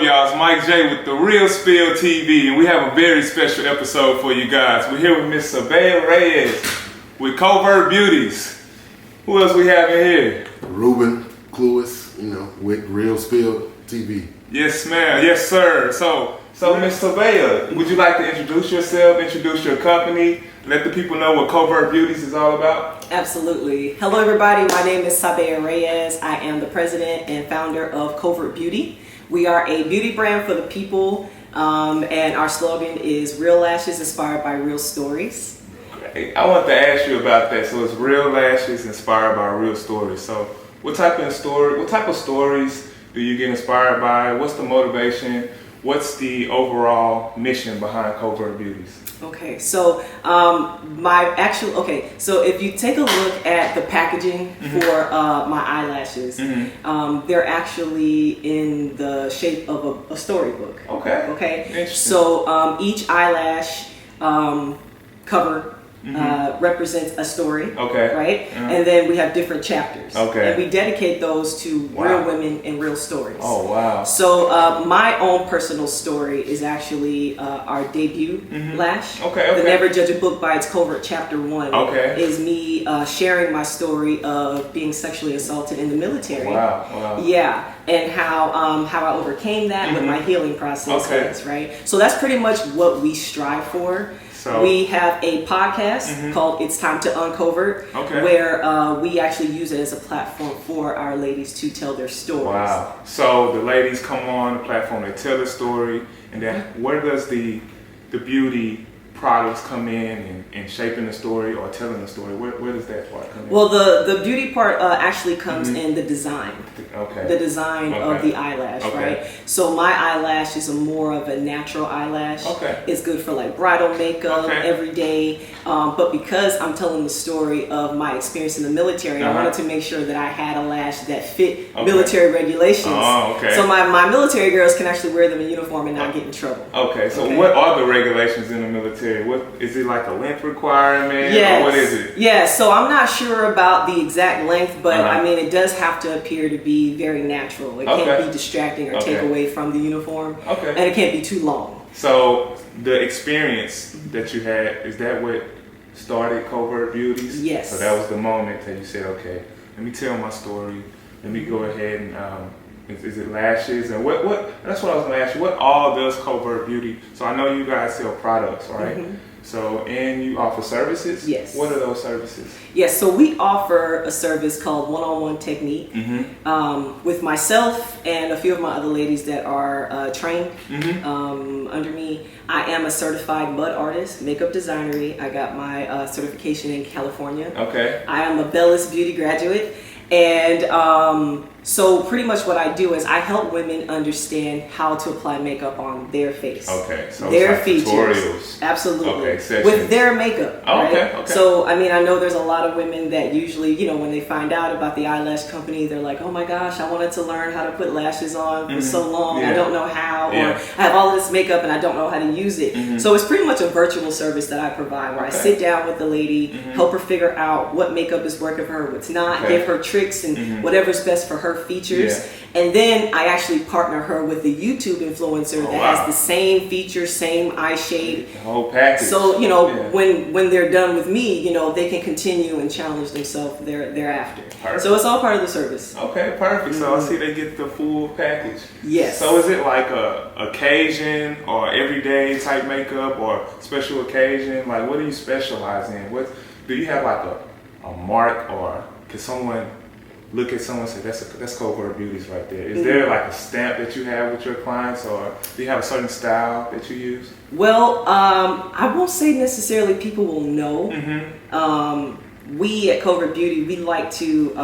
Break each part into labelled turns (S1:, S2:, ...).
S1: y'all? It's Mike J with The Real Spill TV, and we have a very special episode for you guys. We're here with Miss Sabella Reyes with Covert Beauties. Who else we have in here?
S2: Ruben Cluis, with Real Spill TV.
S1: Yes, ma'am. Yes, sir. So Miss Sabella, would you like to introduce yourself, introduce your company, let the people know what Covert Beauties is all about?
S3: Absolutely. Hello, everybody. My name is Sabella Reyes. I am the president and founder of Covert Beauty. We are a beauty brand for the people, and our slogan is Real Lashes Inspired by Real Stories.
S1: Great. I want to ask you about that. So it's Real Lashes Inspired by Real Stories. So what type of stories do you get inspired by? What's the motivation? What's the overall mission behind Covert Beauties?
S3: Okay, so so if you take a look at the packaging for my eyelashes, they're actually in the shape of a storybook. Okay. So each eyelash cover represents a story, right? And then we have different chapters, and we dedicate those to real women and real stories.
S1: Oh, wow.
S3: So my own personal story is actually our debut lash. The Never Judge a Book by its Covert Chapter 1 is me sharing my story of being sexually assaulted in the military.
S1: Wow.
S3: Yeah, and how I overcame that, what my healing process was, right? So that's pretty much what we strive for. So we have a podcast called It's Time to Uncovert, where we actually use it as a platform for our ladies to tell their stories.
S1: Wow. So the ladies come on the platform, they tell their story, and then where does the beauty products come in and shaping the story or telling the story? Where does that part come in?
S3: Well, the beauty part actually comes in the design. The design of the eyelash, right? So my eyelash is more of a natural eyelash. It's good for like bridal makeup every day. But because I'm telling the story of my experience in the military, I wanted to make sure that I had a lash that fit military regulations. So my military girls can actually wear them in uniform and not get in trouble.
S1: So what are the regulations in the military? What is it, like a length requirement? Yes. Or what is it?
S3: Yeah, so I'm not sure about the exact length, but I mean, it does have to appear to be very natural. It can't be distracting or take away from the uniform. And it can't be too long.
S1: So the experience that you had, is that what started Covert Beauties?
S3: Yes.
S1: So that was the moment that you said, okay, let me tell my story. Let me go ahead and is it lashes? And what that's what I was going to ask you. What all does Covert Beauty? So I know you guys sell products, right? So, and you offer services?
S3: Yes.
S1: What are those services?
S3: Yes, so we offer a service called one-on-one technique with myself and a few of my other ladies that are trained under me. I am a certified mud artist, makeup designery. I got my certification in California. I am a Bellis Beauty graduate. And so pretty much what I do is I help women understand how to apply makeup on their face.
S1: So
S3: their
S1: it's like
S3: features.
S1: Tutorials.
S3: Absolutely. With their makeup. Right? So I mean, I know there's a lot of women that usually, when they find out about the eyelash company, they're like, oh my gosh, I wanted to learn how to put lashes on for so long. I don't know how, or I have all this makeup and I don't know how to use it. So it's pretty much a virtual service that I provide where I sit down with the lady, help her figure out what makeup is working for her, what's not, give her tricks and whatever's best for her features. And then I actually partner her with the YouTube influencer that has the same features, same eye shade.
S1: The whole package.
S3: So, when they're done with me, they can continue and challenge themselves thereafter. So it's all part of the service.
S1: Okay, perfect. So I see they get the full package.
S3: Yes.
S1: So is it like a occasion or everyday type makeup or special occasion? Like, what do you specialize in? Do you have like a mark, or can someone look at someone and say, that's Covert Beauties right there? Is there like a stamp that you have with your clients, or do you have a certain style that you use?
S3: Well, I won't say necessarily people will know. We at Covert Beauty, we like to,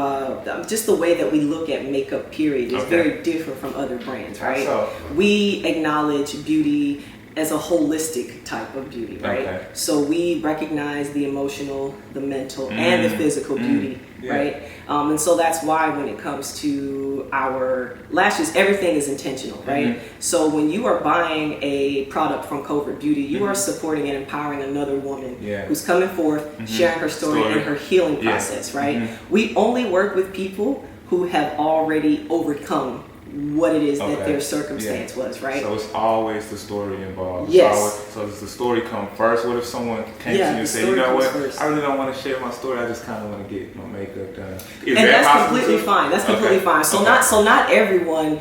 S3: just the way that we look at makeup period is very different from other brands, right? We acknowledge beauty as a holistic type of beauty, right? So we recognize the emotional, the mental, and the physical beauty, right? And so that's why when it comes to our lashes, everything is intentional, right? So when you are buying a product from Covert Beauty, you are supporting and empowering another woman who's coming forth, sharing her story and her healing process, right? We only work with people who have already overcome what it is that
S1: Okay.
S3: their circumstance was, right?
S1: So it's always the story involved. It's
S3: Yes.
S1: always, so does the story come first? What if someone came
S3: Yeah,
S1: to you
S3: the
S1: and said, you
S3: story
S1: know
S3: comes
S1: what,
S3: first.
S1: I really don't want to share my story. I just kind of want to get my makeup done. Is
S3: And
S1: that
S3: that's
S1: possible
S3: completely
S1: too?
S3: fine. That's completely
S1: Okay.
S3: fine. So
S1: Okay.
S3: not everyone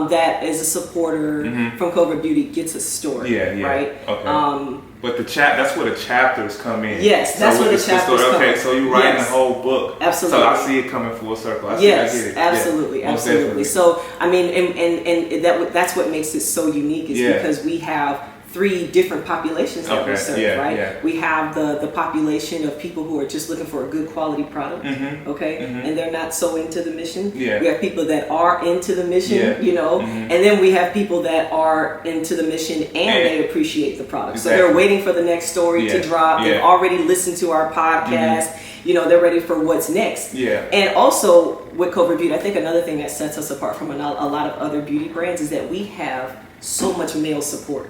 S3: that is a supporter from Covert Beauty gets a story.
S1: Yeah, yeah.
S3: Right.
S1: Okay. But that's where the chapters come in.
S3: Yes, that's where the
S1: it's
S3: chapters come.
S1: Okay, so you're writing
S3: Yes.
S1: the whole book.
S3: Absolutely.
S1: So I see it coming full circle. I
S3: Yes,
S1: get it.
S3: absolutely,
S1: Yeah, most
S3: absolutely.
S1: definitely.
S3: So I mean, and that's what makes it so unique is
S1: Yeah.
S3: because we have 3 different populations that we
S1: Okay,
S3: serve,
S1: yeah,
S3: right?
S1: yeah.
S3: We have the population of people who are just looking for a good quality product, okay, and they're not so into the mission.
S1: Yeah.
S3: We have people that are into the mission,
S1: Yeah.
S3: you know, and then we have people that are into the mission and they appreciate the product. So
S1: Exactly.
S3: they're waiting for the next story to
S1: Yeah,
S3: drop. They've
S1: yeah.
S3: already listened to our podcast. You know, they're ready for what's next.
S1: Yeah.
S3: And also with Covert Beauty, I think another thing that sets us apart from a lot of other beauty brands is that we have so much male support.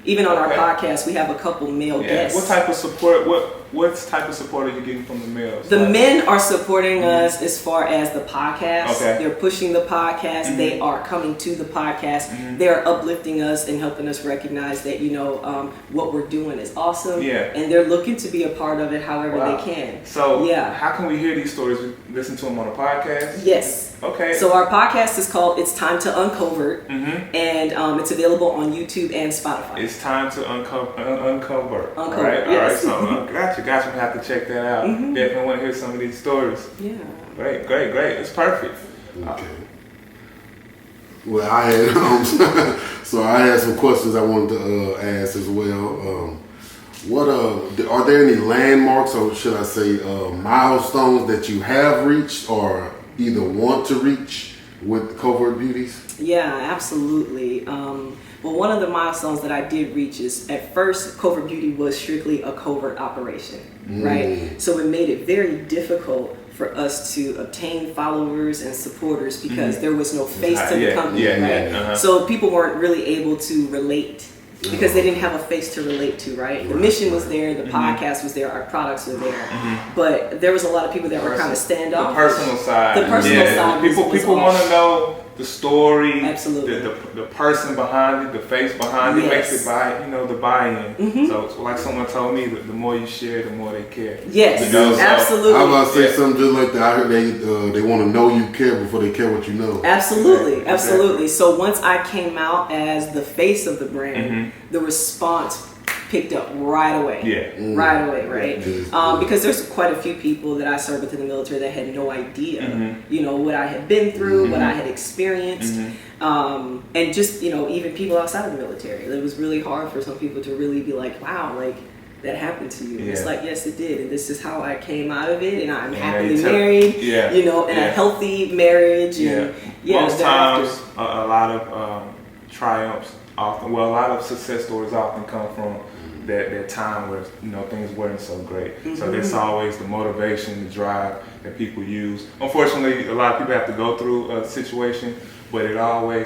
S3: Even on our
S1: Okay.
S3: podcast, we have a couple male
S1: Yeah.
S3: guests.
S1: What type of support? What type of support are you getting from the males?
S3: The
S1: Like-
S3: men are supporting us as far as the podcast.
S1: Okay.
S3: They're pushing the podcast. They are coming to the podcast. They're uplifting us and helping us recognize that, you know, what we're doing is awesome.
S1: Yeah.
S3: And they're looking to be a part of it however
S1: Wow.
S3: they can.
S1: So
S3: yeah.
S1: how can we hear these stories? We listen to them on a podcast?
S3: Yes.
S1: Okay.
S3: So our podcast is called It's Time to Uncovert. And it's available on YouTube and Spotify.
S1: It's time to uncover.
S3: Uncover,
S1: All right.
S3: yes.
S1: So gotcha. We have to check that out. Definitely want to hear some of these stories.
S3: Yeah.
S1: Great. It's perfect.
S2: Okay. Well, I had so I had some questions I wanted to ask as well. What are there any landmarks, or should I say milestones that you have reached or either want to reach with Covert Beauties?
S3: Yeah, absolutely. Well, one of the milestones that I did reach is at first Covert Beauty was strictly a covert operation, right? So it made it very difficult for us to obtain followers and supporters because there was no face to the company, right? So people weren't really able to relate because they didn't have a face to relate to, right? The mission was there, the podcast was there, our products were there, but there was a lot of people that were kind of standoff.
S1: The personal side.
S3: The personal side was
S1: People
S3: off.
S1: want to know the story.
S3: Absolutely.
S1: The person behind it, the face behind it
S3: Yes.
S1: makes it the buy-in. So like someone told me, the more you share, the more they care.
S3: Yes,
S1: You know, so-
S3: absolutely.
S2: I was about to say something just like that. I heard they want to know you care before they care what you know.
S3: Absolutely,
S1: Exactly.
S3: absolutely. So once I came out as the face of the brand, the response picked up right away.
S1: Yeah.
S3: Right away, right?
S2: Yeah.
S3: Because there's quite a few people that I served within the military that had no idea, you know, what I had been through, what I had experienced, and just, you know, even people outside of the military. It was really hard for some people to really be like, wow, like, that happened to you.
S1: Yeah.
S3: It's like, yes, it did. And this is how I came out of it. And I'm
S1: Yeah,
S3: happily
S1: you tell-
S3: married,
S1: Yeah.
S3: you know, in a
S1: Yeah.
S3: healthy marriage. And
S1: Most
S3: thereafter.
S1: times, a lot of triumphs often, a lot of success stories often come from that time where, you know, things weren't so great. So that's always the motivation, the drive that people use. Unfortunately, a lot of people have to go through a situation, but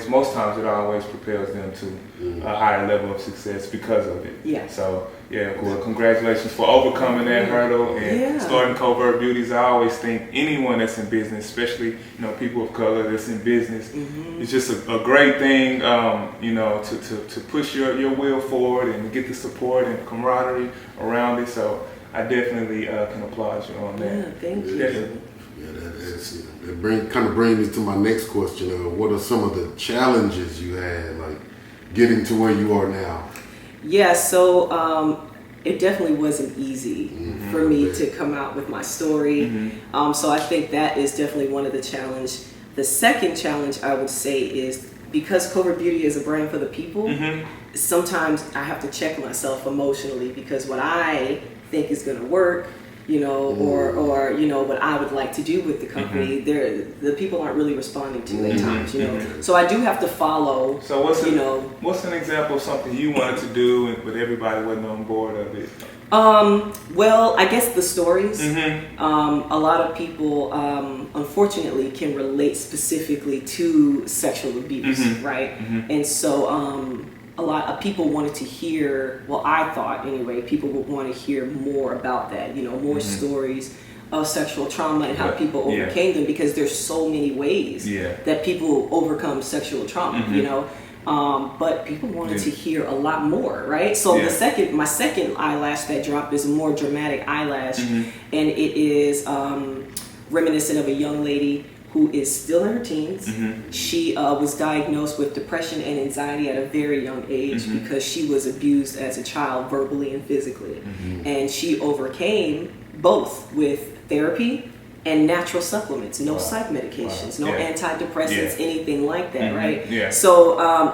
S1: most times it always propels them to a higher level of success because of it.
S3: Yeah.
S1: So, well, congratulations for overcoming that hurdle and starting Covert Beauties. I always think anyone that's in business, especially, you know, people of color that's in business, it's just a great thing, you know, to push your will forward and get the support and camaraderie around it. So I definitely can applaud you on that.
S3: Yeah, thank you.
S1: Definitely.
S2: That kind of brings me to my next question. What are some of the challenges you had, like getting to where you are now?
S3: Yeah, so it definitely wasn't easy for me to come out with my story. So I think that is definitely one of the challenges. The second challenge I would say is because Covert Beauty is a brand for the people, sometimes I have to check myself emotionally because what I think is going to work, you know, or you know, what I would like to do with the company, the people aren't really responding to at times, you know. So I do have to follow.
S1: So what's an example of something you wanted to do but everybody wasn't on board of it?
S3: Well, I guess the stories. A lot of people, unfortunately, can relate specifically to sexual abuse, right? And so a lot of people wanted to hear, well, I thought anyway, people would want to hear more about that, you know, more stories of sexual trauma and how people
S1: Yeah.
S3: overcame them, because there's so many ways
S1: Yeah.
S3: that people overcome sexual trauma, you know. But people wanted to hear a lot more, right? So my second eyelash that dropped is a more dramatic eyelash, and it is reminiscent of a young lady who is still in her teens. She was diagnosed with depression and anxiety at a very young age because she was abused as a child, verbally and physically. And she overcame both with therapy and natural supplements, no psych medications, no antidepressants, anything like that, right?
S1: Yeah.
S3: So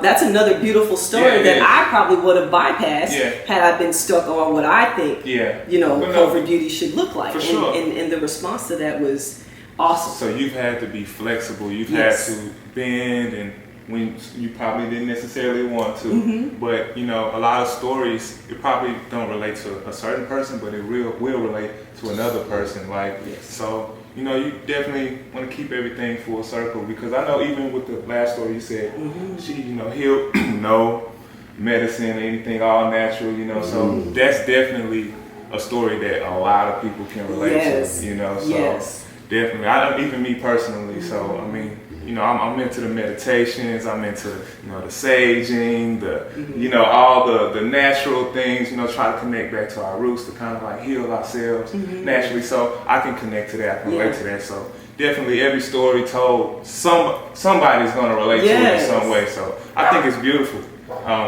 S3: that's another beautiful story that I probably would have bypassed had I been stuck on what I think, you know, Covert Beauty should look like.
S1: For sure.
S3: And the response to that was awesome.
S1: So you've had to be flexible. You've had to bend, and when you probably didn't necessarily want to. But you know, a lot of stories, it probably don't relate to a certain person, but it will relate to another person. Like so, you know, you definitely want to keep everything full circle, because I know even with the last story you said, she, you know, healed no medicine, anything, all natural. You know, so that's definitely a story that a lot of people can relate to. You know, so. Definitely, I don't, even me personally. So I mean, you know, I'm into the meditations. I'm into, you know, the saging, the you know, all the natural things. You know, try to connect back to our roots to kind of like heal ourselves naturally. So I can connect to that. I can relate to that. So definitely, every story told, somebody's going to relate to it in some way. So I think it's beautiful.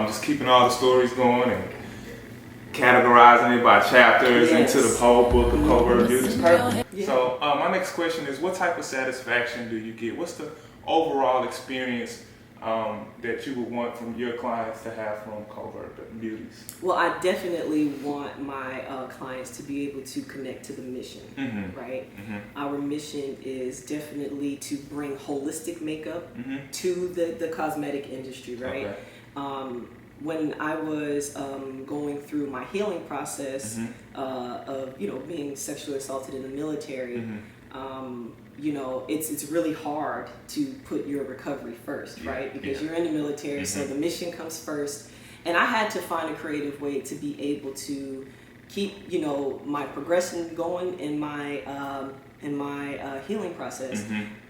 S1: Just keeping all the stories going and categorizing it by chapters into the whole book of Covert Beauty. It's perfect. So my next question is, what type of satisfaction do you get? What's the overall experience that you would want from your clients to have from Covert Beauties?
S3: Well, I definitely want my clients to be able to connect to the mission, right? Our mission is definitely to bring holistic makeup to the cosmetic industry, right? When I was going through my healing process of, you know, being sexually assaulted in the military, you know, it's really hard to put your recovery first, right? Because you're in the military, so the mission comes first. And I had to find a creative way to be able to keep, you know, my progression going in my healing process.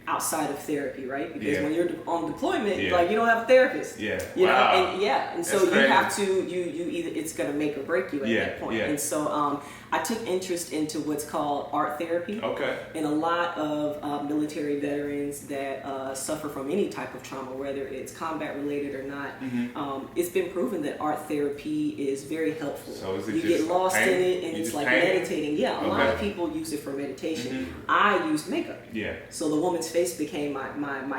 S3: Outside of therapy, right? Because when you're on deployment, like, you don't have a therapist. You know, and so you have to you either, it's gonna make or break you at that point. And so I took interest into what's called art therapy. And a lot of military veterans that suffer from any type of trauma, whether it's combat related or not, it's been proven that art therapy is very helpful. So is it you get lost in it, and it's like meditating. A lot of people use it for meditation. I use makeup. So the woman's face became my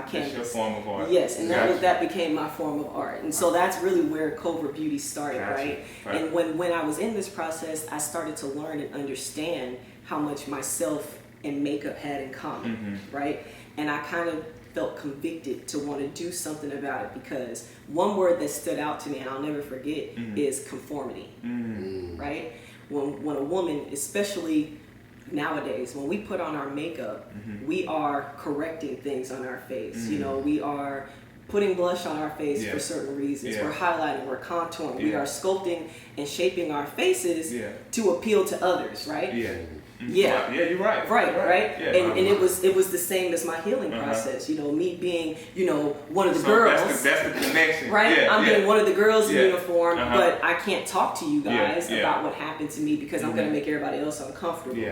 S3: canvas.
S1: That's your form of art.
S3: Yes, and that became my form of art. And so that's really where Covert Beauty started, right? And when I was in this process, I started to learn and understand how much myself and makeup had in common, right? And I kind of felt convicted to want to do something about it, because one word that stood out to me, and I'll never forget, is conformity, right? When a woman, especially nowadays, when we put on our makeup, we are correcting things on our face. You know, we are putting blush on our face for certain reasons. We're highlighting, we're contouring, we are sculpting and shaping our faces to appeal to others, right? You're right. And it was the same as my healing process. You know, me being, you know, one of the girls.
S1: That's the connection,
S3: right? I'm being one of the girls in uniform, but I can't talk to you guys about what happened to me because I'm going to make everybody else uncomfortable.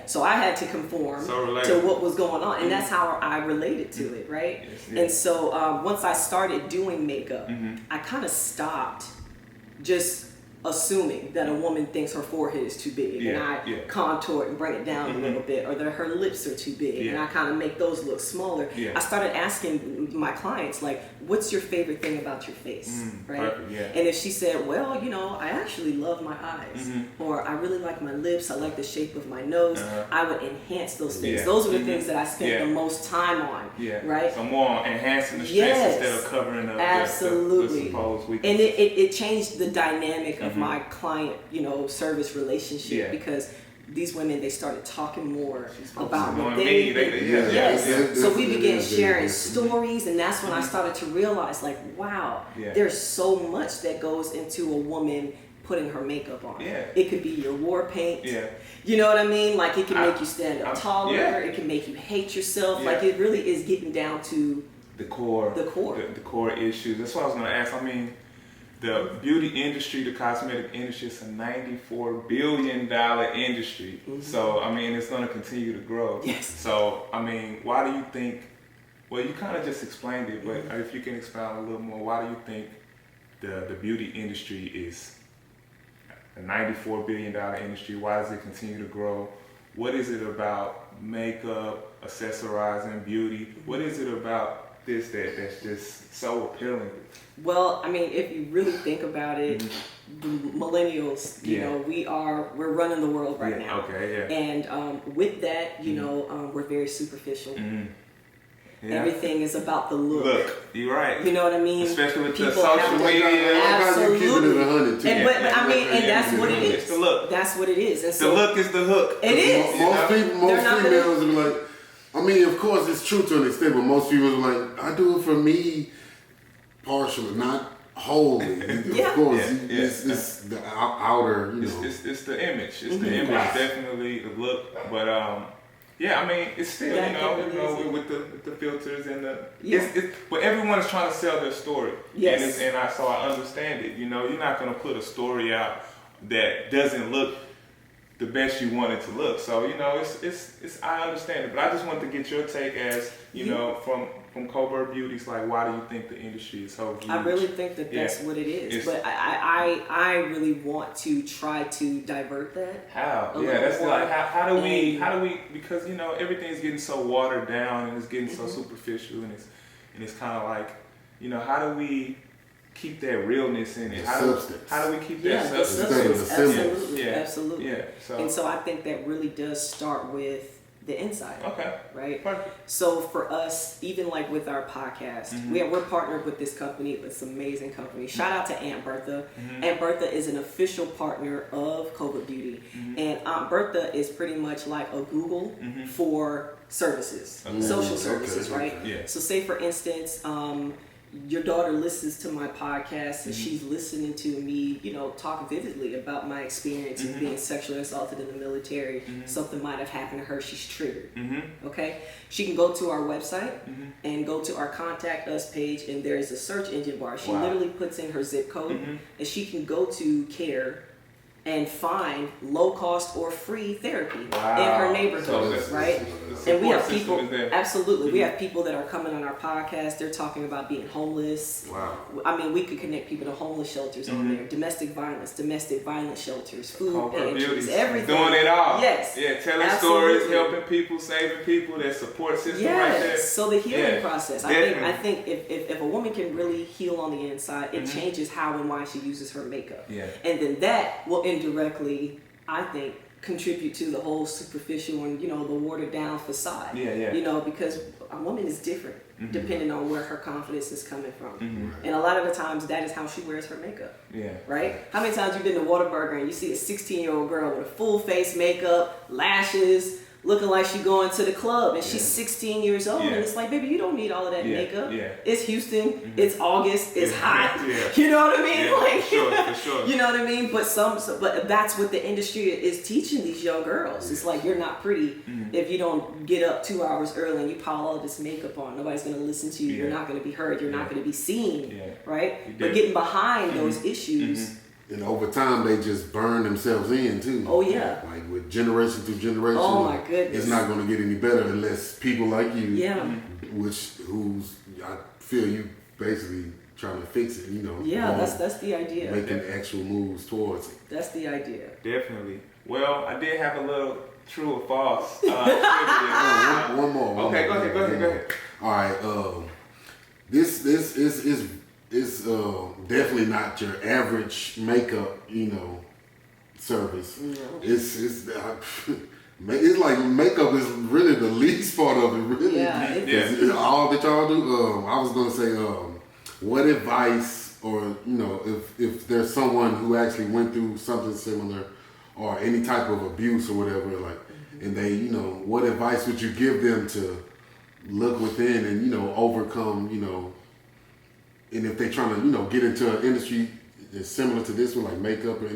S3: So I had to conform to what was going on, and that's how I related to it, right? And so once I started doing makeup, I kind of stopped just assuming that a woman thinks her forehead is too big, and I contour it and bring it down a little bit, or that her lips are too big, and I kind of make those look smaller. I started asking my clients, like, what's your favorite thing about your face, right? And if she said, well, you know, I actually love my eyes, or I really like my lips, I like the shape of my nose, I would enhance those things. Those are the things that I spent the most time on, right?
S1: So more on enhancing the stress instead of covering up the supposed weakness.
S3: And it changed the dynamic of my client, you know, service relationship, because these women, they started talking more about what they so we began sharing stories, and that's when I started to realize, like, wow, there's so much that goes into a woman putting her makeup on.
S1: Yeah.
S3: It could be your war paint.
S1: Yeah.
S3: You know what I mean? Like it can make you stand up taller.
S1: Yeah.
S3: It can make you hate yourself.
S1: Yeah.
S3: Like it really is getting down to
S1: the core.
S3: The core.
S1: The core issues. That's what I was going to ask. I mean, the beauty industry, the cosmetic industry, is a $94 billion industry. So, I mean, it's going to continue to grow.
S3: Yes.
S1: So, I mean, why do you think, well, you kind of just explained it, but if you can expound a little more, why do you think the beauty industry is a $94 billion industry? Why does it continue to grow? What is it about makeup, accessorizing, beauty? What is it about this that's just so appealing?
S3: Well, I mean, if you really think about it, the millennials, you know, we're running the world right now.
S1: Okay, yeah.
S3: And with that, you know, we're very superficial.
S1: Yeah.
S3: Everything is about the look.
S1: You're right.
S3: You know what I mean?
S1: Especially with the
S3: People
S1: social
S3: have to-
S1: media.
S3: Absolutely.
S2: You keep it at 100 too.
S3: And, but I mean, and that's what it is.
S1: It's the look.
S3: That's what it is. And
S1: The
S3: so
S1: look is the hook.
S3: it is.
S2: Most people,
S3: They're
S2: most
S3: not
S2: females are like, I mean, of course, it's true to an extent, but most people are like, I do it for me, partially, not wholly.
S3: Yeah.
S2: Of course,
S1: Yeah.
S2: it's the outer, you know.
S1: It's the image. It's the image, definitely the look. But yeah, I mean, it's still
S3: That
S1: you know
S3: really
S1: with the filters and the
S3: Yeah.
S1: but everyone is trying to sell their story.
S3: Yes.
S1: So I understand it. You know, you're not gonna put a story out that doesn't look the best you want it to look. So you know, it's I understand it, but I just wanted to get your take as you know from Covert Beauty's, like, why do you think the industry is so huge?
S3: I really think that that's what it is. But I really want to try to divert that.
S1: How?
S3: a
S1: Yeah,
S3: little
S1: that's
S3: more.
S1: like how do we because you know everything's getting so watered down and it's getting so superficial and it's kind of like, you know, how do we keep that realness in it? How do we keep that
S3: the
S1: substance?
S3: absolutely,
S1: Yeah.
S3: absolutely.
S1: Yeah.
S3: And so I think that really does start with the inside.
S1: Okay.
S3: Right.
S1: Perfect.
S3: So for us, even like with our podcast, we're partnered with this company. It's an amazing company. Shout out to Aunt Bertha. Aunt Bertha is an official partner of Covert Beauty, and Aunt Bertha is pretty much like a Google for services, social services, right?
S1: Yeah.
S3: So say for instance, your daughter listens to my podcast and she's listening to me, you know, talk vividly about my experience of being sexually assaulted in the military. Something might have happened to her. She's triggered. Okay. She can go to our website and go to our contact us page, and there is a search engine bar. She literally puts in her zip code and she can go to care and find low cost or free therapy in her neighborhood, right? And we have people, absolutely, we have people that are coming on our podcast. They're talking about being homeless.
S2: Wow.
S3: I mean, we could connect people to homeless shelters on there, domestic violence shelters, food
S1: Covert
S3: pantries,
S1: Beauty,
S3: everything.
S1: doing it all.
S3: Yes.
S1: Yeah, telling
S3: Absolutely.
S1: stories, helping people, saving people, that support system right there.
S3: So the healing process.
S1: Definitely.
S3: I think if a woman can really heal on the inside, it changes how and why she uses her makeup.
S1: Yeah.
S3: And then that will indirectly, I think, contribute to the whole superficial and, you know, the watered down facade.
S1: Yeah.
S3: You know, because a woman is different depending on where her confidence is coming from. And a lot of the times that is how she wears her makeup.
S1: Yeah.
S3: Right? How many times you've been to Whataburger and you see a 16-year-old girl with a full face makeup, lashes, looking like she's going to the club, and she's 16 years old, and it's like, baby, you don't need all of that makeup. It's Houston, it's August, it's hot. You know what I mean? Like,
S1: for sure.
S3: You know what I mean? But that's what the industry is teaching these young girls. It's like, you're not pretty if you don't get up 2 hours early and you pile all this makeup on. Nobody's going to listen to you. You're not going to be heard. You're not going to be seen. Right? But getting behind those issues.
S2: And over time, they just burn themselves in too.
S3: Oh yeah.
S2: Like with generation to generation.
S3: Oh my goodness.
S2: It's not going to get any better unless people like you, who's I feel you basically trying to fix it. You know.
S3: Yeah, that's the idea.
S2: Making actual moves towards it.
S3: That's the idea.
S1: Definitely. Well, I did have a little true or false.
S2: One more.
S1: Okay, go ahead.
S2: All right. This is definitely not your average makeup, you know, service.
S3: No.
S2: It's like makeup is really the least part of it, really.
S3: Yeah.
S2: It's all that y'all do. I was gonna say, what advice, or you know, if there's someone who actually went through something similar, or any type of abuse or whatever, like, and they, you know, what advice would you give them to look within and, you know, overcome, you know, and if they're trying to, you know, get into an industry, is similar to this one, like makeup or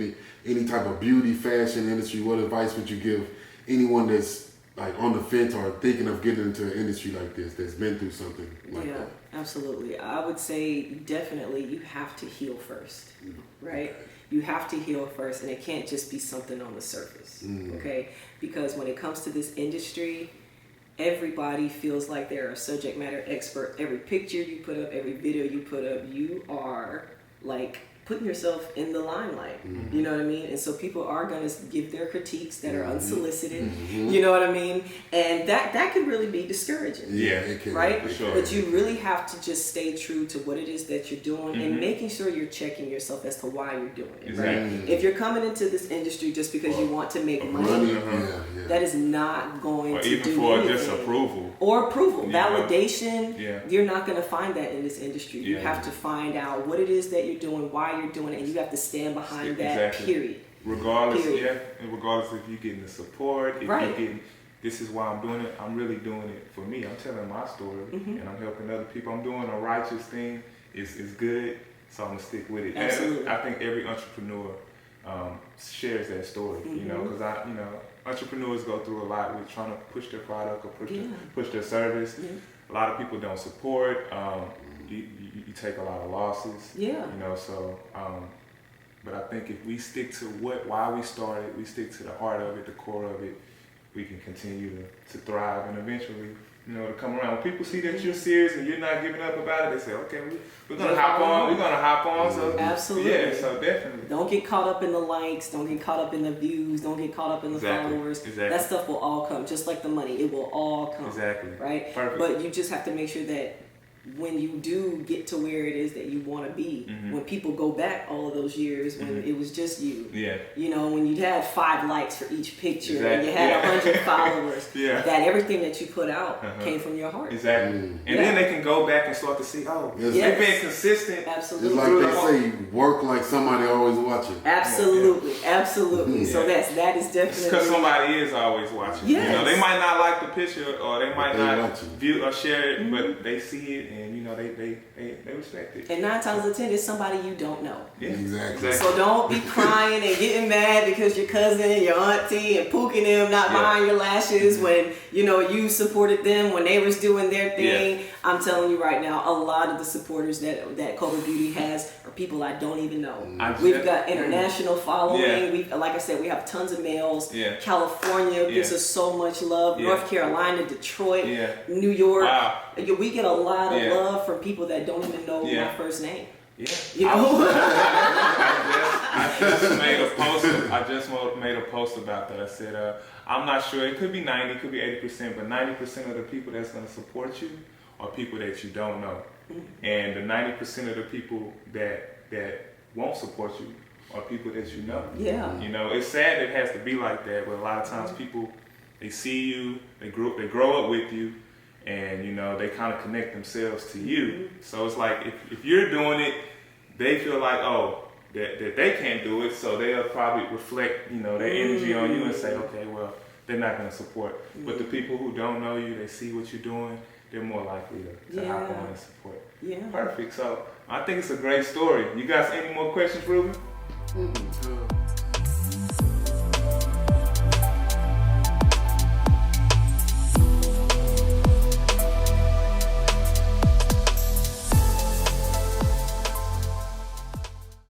S2: any type of beauty, fashion industry? What advice would you give anyone that's like on the fence or thinking of getting into an industry like this, that's been through something like that?
S3: Absolutely. I would say definitely you have to heal first, right? You have to heal first, and it can't just be something on the surface, okay? Because when it comes to this industry, everybody feels like they're a subject matter expert. Every picture you put up, every video you put up, you are like putting yourself in the limelight. You know what I mean? And so people are going to give their critiques that are unsolicited. You know what I mean? And that can really be discouraging.
S2: Yeah, it can.
S3: Right?
S1: For sure.
S3: But you really have to just stay true to what it is that you're doing and making sure you're checking yourself as to why you're doing it.
S1: Exactly.
S3: Right? If you're coming into this industry just because you want to make money, that is not going
S1: or
S3: to
S1: even
S3: do
S1: for
S3: anything.
S1: just approval.
S3: Or approval,
S1: Yeah.
S3: validation. You're not going to find that in this industry. You
S1: Yeah.
S3: have to find out what it is that you're doing, why you're doing it, and you have to stand behind that. Period.
S1: Regardless,
S3: Period.
S1: and regardless if you're getting the support, if
S3: Right.
S1: you're getting, this is why I'm doing it. I'm really doing it for me. I'm telling my story, and I'm helping other people. I'm doing a righteous thing. It's good, so I'm gonna stick with it.
S3: Absolutely.
S1: And I think every entrepreneur shares that story. You know, because entrepreneurs go through a lot with trying to push their product or push their service. A lot of people don't support. You take a lot of losses. You know, so. But I think if we stick to why we started, we stick to the heart of it, the core of it, we can continue to thrive and eventually, you know, to come around. When people see that you're serious and you're not giving up about it, they say, okay, we're gonna hop on. We're gonna hop on. So
S3: absolutely,
S1: yeah. So definitely,
S3: don't get caught up in the likes. Don't get caught up in the views. Don't get caught up in the followers. That stuff will all come, just like the money. It will all come. Right.
S1: Perfect.
S3: But you just have to make sure that when you do get to where it is that you want to be, when people go back all of those years when it was just you, you know, when you had 5 likes for each picture and you had 100 followers, that everything that you put out came from your heart.
S1: And then they can go back and start to see, you've been consistent.
S3: Absolutely.
S2: Just like they say, work like somebody always watching.
S3: Absolutely. Absolutely. So that is definitely,
S1: because somebody is always watching. You know, they might not like the picture or they might not view or share it, but they see it. And you know they respect it.
S3: And 9 times out of 10, it's somebody you don't know.
S2: Exactly.
S3: So don't be crying and getting mad because your cousin, your auntie, and Pookie them not buying your lashes when you know you supported them when they was doing their thing. I'm telling you right now, a lot of the supporters that Covert Beauty has are people I don't even know. We've got international following. We, like I said, we have tons of males. California gives us so much love. North Carolina, Detroit, New York. Wow. We get a lot of love from people that don't even know my first name. You know?
S1: I just made a post about that. I said, I'm not sure. It could be 90, it could be 80%, but 90% of the people that's going to support you are people that you don't know. And the 90% of the people that won't support you are people that you know. You know, it's sad that it has to be like that, but a lot of times people, they see you, they grow up with you, and you know they kind of connect themselves to you. So it's like if you're doing it, they feel like that they can't do it, so they'll probably reflect their energy on you and say, okay, well they're not going to support. But the people who don't know you, they see what you're doing, they're more likely to hop on and support. Perfect. So I think it's a great story. You guys any more questions, Ruben?